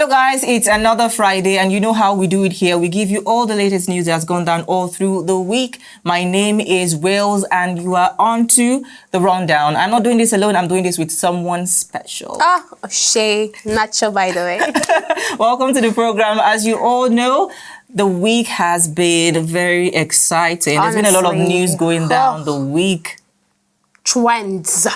So guys, it's another Friday and you know how we do it here. We give you all the latest news that's gone down all through the week. My name is Wales and you are on to the rundown. I'm not doing this alone. I'm doing this with someone special. Shay, Nacho, by the way. Welcome to the program. As you all know, the week has been very exciting. Honestly, there's been a lot of news going down the week. Trends.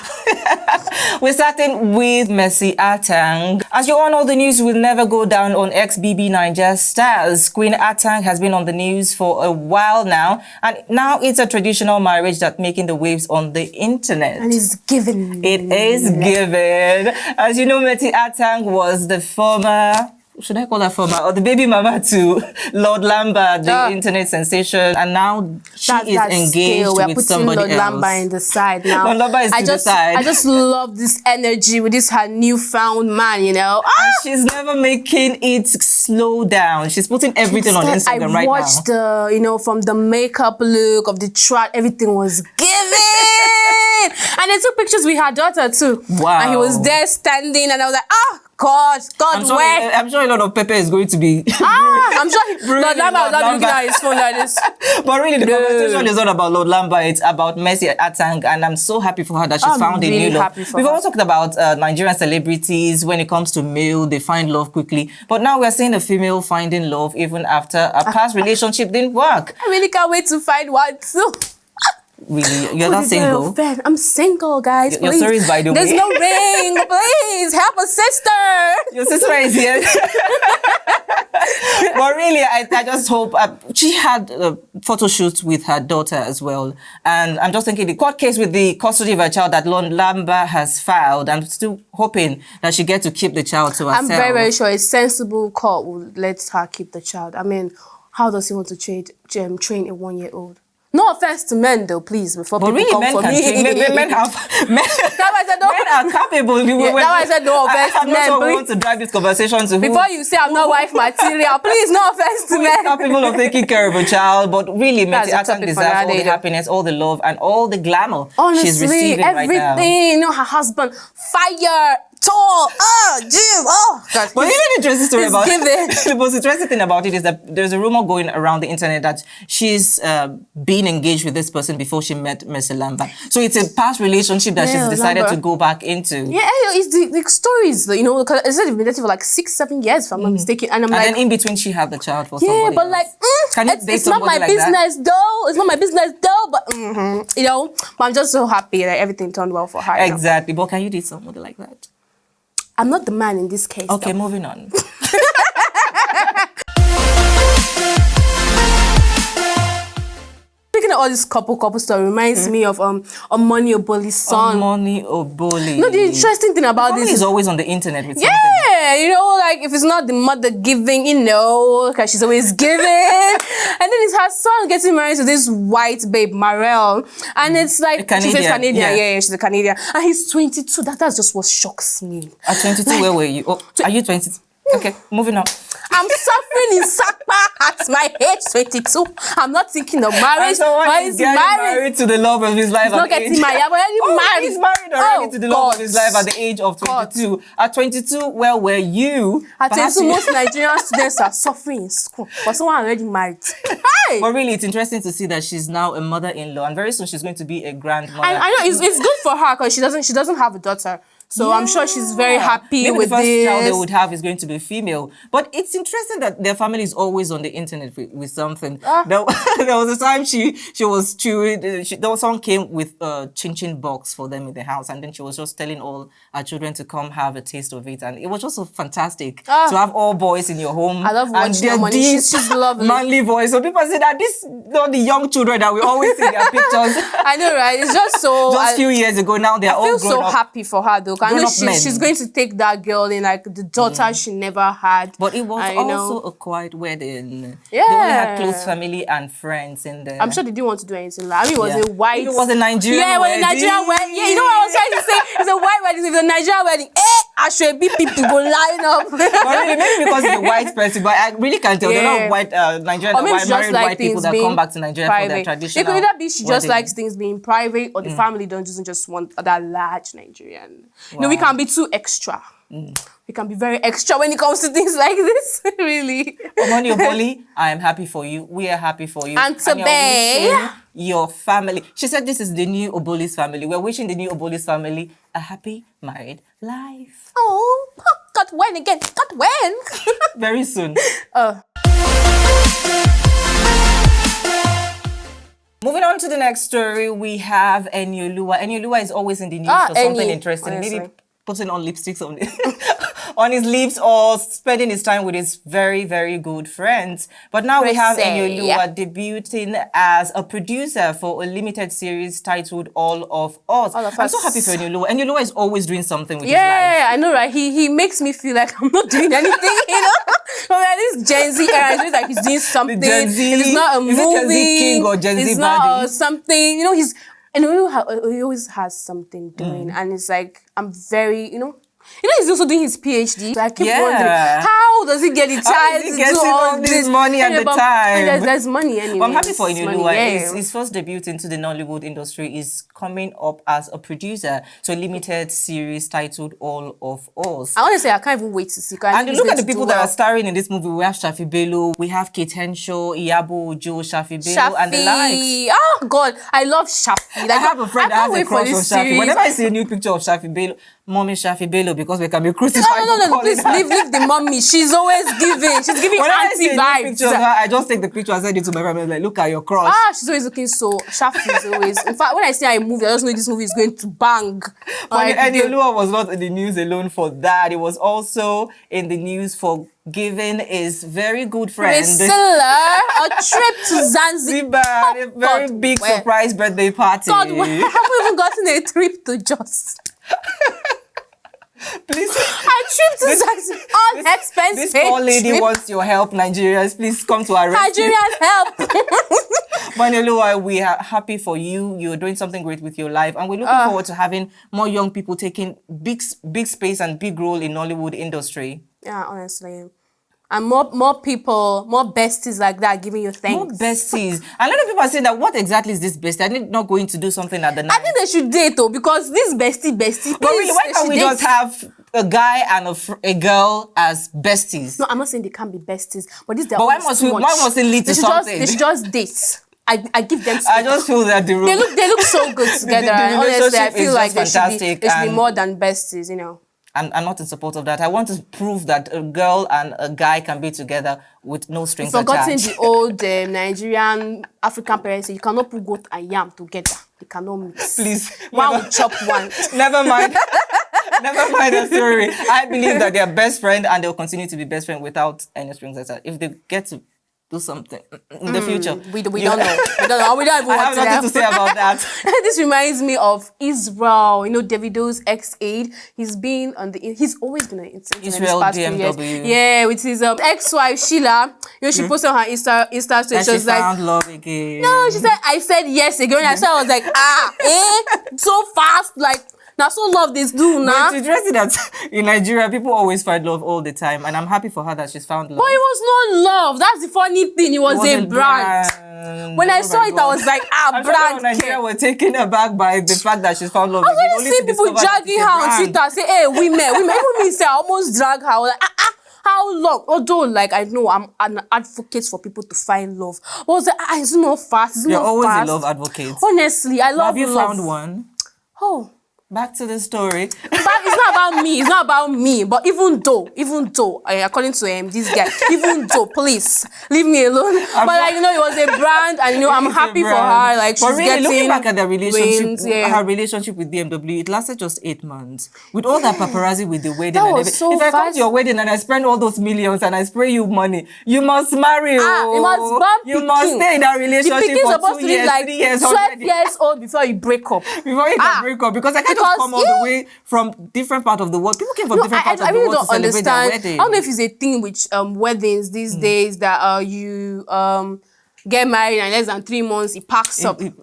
We're starting with Mercy Atang. As you all know, the news will never go down on ex-BB Naija stars. Queen Atang has been on the news for a while now, and now it's a traditional marriage that's making the waves on the internet. And it's given. It is given. As you know, Mercy Atang was the former... should I call her former or the baby mama to Lord Lambert, the internet sensation, and now she is engaged with somebody else. Lord Lambert in the side now. Lord Lambert is to the side. I just love this energy with this her newfound man, you know. And she's never making it slow down. She's putting everything on Instagram right now. I watched the, you know, from the makeup look of the track, everything was given. And they took pictures with her daughter too. Wow. And he was there standing, and I was like, God, I'm sure a lot of pepper is going to be. I'm sure Lord Lambert was not looking at his phone like this. But really, the conversation is not about Lord Lambert. It's about Mercy Atang, and I'm so happy for her that she's found a new love. We've also talked about Nigerian celebrities. When it comes to male, they find love quickly. But now we're seeing a female finding love even after a past relationship didn't work. I really can't wait to find one too. Really? You're not single? I'm single, guys. Your story is by the way. There's no ring. Please, help a sister. Your sister is here. But really, I just hope... she had a photo shoot with her daughter as well. And I'm just thinking the court case with the custody of her child that Lord Lambert has filed. I'm still hoping that she gets to keep the child to herself. I'm very, very sure a sensible court will let her keep the child. I mean, how does he want to train a 1-year-old? No offense to men, though, please, before people really, come for me. Men are capable. That's why I said no offense to men. I'm not sure we want to drive this conversation to before you say I'm not wife material, please, no offense to men. Capable of taking care of a child, but really, Mercy Atang deserves all the happiness, all the love, and all the glamour she's receiving right now. Everything, you know, her husband, fire. Tall, God, but even the interesting story about the most interesting thing about it is that there's a rumor going around the internet that she's been engaged with this person before she met Mr. Lambert. So it's a past relationship that she's decided to go back into. Yeah, it's the stories, you know, because I said they've been dating for like 6-7 years, if I'm not mistaken. And I'm like, then in between she had the child for somebody else. But like, it's not my business though. It's not my business though. But you know, but I'm just so happy that everything turned well for her. Exactly. But can you date somebody like that? I'm not the man in this case. Okay, moving on. Speaking of all this couple story reminds me of Omoni Oboli's son. Omoni Oboli. No, the interesting thing about this is always on the internet with something. Yeah, you know, like if it's not the mother giving, you know, because she's always giving. And then it's her son getting married to this white babe, Marel. And it's like, she's a Canadian. Yeah, she's a Canadian. And he's 22. That's just what shocks me. At 22, where were you? Oh, are you 22? Okay, moving on. I'm suffering in Sakpa at my age 22. I'm not thinking of marriage. He's getting married to the love of his life. He's not getting married. He's married already to the love of his life at the age of 22. At 22, where were you? At 22, most Nigerian students are suffering in school. But someone already married. But really, it's interesting to see that she's now a mother-in-law, and very soon she's going to be a grandmother. I know it's good for her because she doesn't have a daughter. So I'm sure she's very happy with this. The first child they would have is going to be female. But it's interesting that their family is always on the internet with something. There was a time she was chewing, someone came with a chin-chin box for them in the house, and then she was just telling all her children to come have a taste of it. And it was just so fantastic to have all boys in your home. I love watching her money. She's lovely. Manly voice. So people say that this not the young children that we always see in their pictures. I know, right? It's just so... Just a few years ago, now they're all grown up. I feel so happy for her, though. I know she's going to take that girl in, like the daughter she never had. But it was also a quiet wedding. Yeah. They only had close family and friends in there. I'm sure they didn't want to do anything like that. I mean, it was a white... It was a Nigerian wedding. Yeah, it was a Nigerian wedding. Yeah, you know what I was trying to say? It's a white wedding. It's a Nigerian wedding. I should be people go line up. But really, maybe because it's a white person, but I really can't tell. There are a lot of white Nigerian married white people that come back to Nigeria for their traditional. It could either be she just likes things being private, or the family doesn't just want that large Nigerian. Wow. No, we can't be too extra. We can be very extra when it comes to things like this. Really. Omoni Oboli, I am happy for you. We are happy for you. And to you're wishing your family. She said this is the new Oboli's family. We're wishing the new Oboli's family a happy married life. Oh, God, when again? God, when? Very soon. Moving on to the next story, we have Enioluwa. Enioluwa is always in the news for something interesting. Honestly. Maybe putting on lipsticks on on his lips or spending his time with his very, very good friends. But now we have Enioluwa debuting as a producer for a limited series titled All of Us. I'm so happy for Enioluwa. Enioluwa is always doing something with his life. Yeah, I know, right? He makes me feel like I'm not doing anything, you know? But this Gen Z era, it feels like he's doing something. Gen Z, it's not a movie. Gen Z king or Gen Z it's not something, you know, and he always has something doing. And it's like, I'm very, you know, he's also doing his PhD. So I keep wondering, how does he get the time to do all this money at the time? There's money anyway. Well, I'm happy for Enioluwa. His first debut into the Nollywood industry is coming up as a producer to a limited series titled All of Us. I want to say, I can't even wait to see. And look at the people that are starring in this movie. We have Shafi Bello, we have Kate Henshaw, Iyabo Ojo, Shafi Bello, and the likes. Oh, God, I love Shafi. Like, I have a friend that has a crush on Shafi. Whenever I see a new picture of Shafi Bello, Mommy Shafi Bello, because we can be crucified. No, please leave the mommy. She's always giving. She's giving auntie vibes. I just take the picture and send it to my family. Like, look at your crush. She's always looking so. Shafi is always. In fact, when I see her in movie, I just know this movie is going to bang. But Enioluwa was not in the news alone for that. It was also in the news for giving his very good friend Priscilla a trip to Zanzibar. A very big surprise birthday party. God, I haven't even gotten a trip to Jos. Please. A trip to Zanzibar, all expenses. This poor lady wants your help, Nigerians. Please come to our rescue. Nigerians help. Enioluwa, we are happy for you. You're doing something great with your life, and we're looking forward to having more young people taking big space and big role in Nollywood industry. Yeah, honestly. And more people, more besties like that giving you thanks. More besties. A lot of people are saying that, what exactly is this bestie? Are they not going to do something at the night? I think they should date though, because this bestie, but really, why can't we just have a guy and a girl as besties? No, I'm not saying they can't be besties, but this. But why must it lead to something? They should just date. I give them space. I just feel that they look so good together. the Honestly, I feel like they fantastic. They should be more than besties, you know. I'm not in support of that. I want to prove that a girl and a guy can be together with no strings attached. Forgotten the old Nigerian African parents say you cannot put goat and yam together. They cannot mix. Please. One will chop one. Never mind. Never mind the story. I believe that they're best friends and they'll continue to be best friends without any strings attached. If they get to do something in the future. We don't know. We don't know. We don't even I have nothing to say about that. This reminds me of Israel. You know, Davido's ex-aide. He's always been on Instagram. Israel BMW. Yeah, with his ex-wife Sheila. You know, she posted on her Insta story. She was like, found love again. No, she said, I said yes again. I was like, so fast, like. Now, so love this dude now. It's interesting that in Nigeria, people always find love all the time. And I'm happy for her that she's found love. But it was not love. That's the funny thing. It was a brand. When I saw it, I was like, brand. In Nigeria were taken aback by the fact that she's found love. I was only see people dragging her on Twitter. Say, hey, women. Even me say, I almost drag her. I was like, how long? Although, like, I know I'm an advocate for people to find love. I was like, it's not fast. You're always a love advocate. Honestly, I love love. Have you found one? Oh. Back to the story. But it's not about me. It's not about me. But even though, according to this guy, even though, please leave me alone. But like, you know, it was a brand, and you know, I'm happy for her. Like, she's getting. Looking back at their relationship, her relationship with BMW, it lasted just 8 months. With all that paparazzi with the wedding, that was so if I come to your wedding and I spend all those millions and I spray you money, you must marry. You must stay in that relationship for 2 years, 3 years, 12 years old before you break up. Before you can break up, because I can't just come all the way from different part of the world. People came from different parts of the world to celebrate their wedding. I don't know if it's a thing with weddings these days that you get married and less than 3 months it packs up. But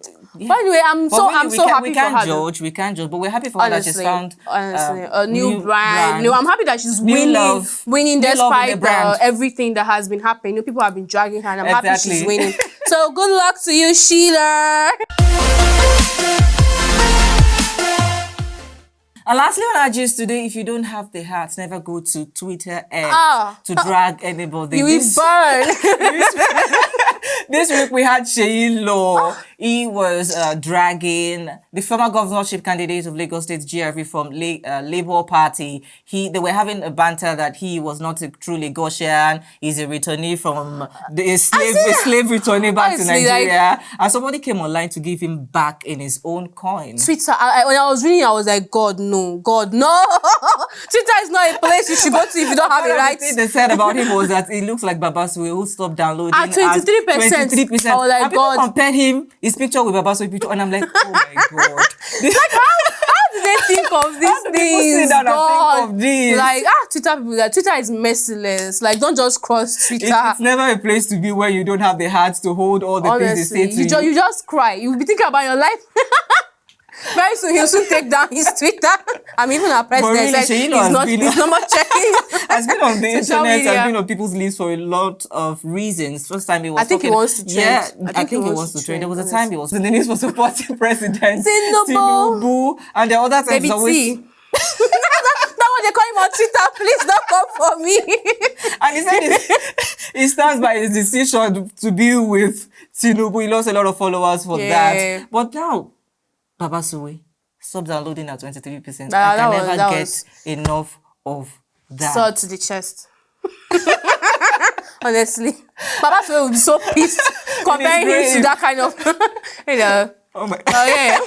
anyway, I'm so happy for her. We can't judge, but we're happy for her that she's found a new brand. You know, I'm happy that she's winning despite everything that has been happening. You know, people have been dragging her, and I'm happy she's winning. So good luck to you, Sheila. And lastly on our gist today, if you don't have the heart, never go to Twitter X to drag anybody. You will burn. This week we had Sheyi Law. He was dragging the former governorship candidate of Lagos State GRV from Labour Party. They were having a banter that he was not a true Lagosian. He's a returnee from a slave returnee back to Nigeria. And somebody came online to give him back in his own coin. Twitter, when I was reading, I was like, God, no. Twitter is not a place you should go to if you don't have a right. The thing they said about him was that he looks like Babasue, who stopped downloading at 23%. 23%. I was like, and people God. compared his picture with Babasue picture, and I'm like, oh my God. Like, how do they think of these things? How do people sit down and think of this? Like, Twitter people, like, Twitter is merciless. Like, don't just cross Twitter. It's never a place to be where you don't have the heart to hold all the things they say to you. You just cry. You'll be thinking about your life. Very soon, he'll soon take down his Twitter. Even our president really, said he's not more checking. Has been on the internet, has been on people's lists for a lot of reasons. First time he was he wants to trend. Yeah, I think he wants to trend. There was a time he was in the news for supporting President Tinubu. And the other times Baby always... That's what they call him on Twitter. Please don't come for me. And he said he stands by his decision to be with Tinubu. He lost a lot of followers for that. But now, Babasue, stop downloading at 23%. I can never get enough of that. Sword to the chest. Honestly. Babasue would be so pissed comparing him to that kind of, Oh my God. Oh yeah.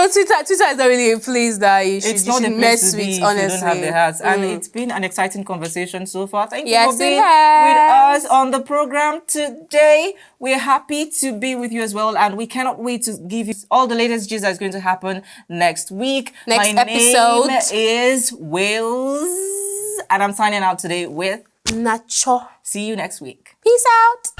Twitter is not really a place that you should mess with, honestly. You don't have the heart. And it's been an exciting conversation so far. Thank you for being with us on the program today. We're happy to be with you as well, and we cannot wait to give you all the latest gist that's going to happen next week. Next episode. My name is Wills, and I'm signing out today with Nacho. See you next week. Peace out.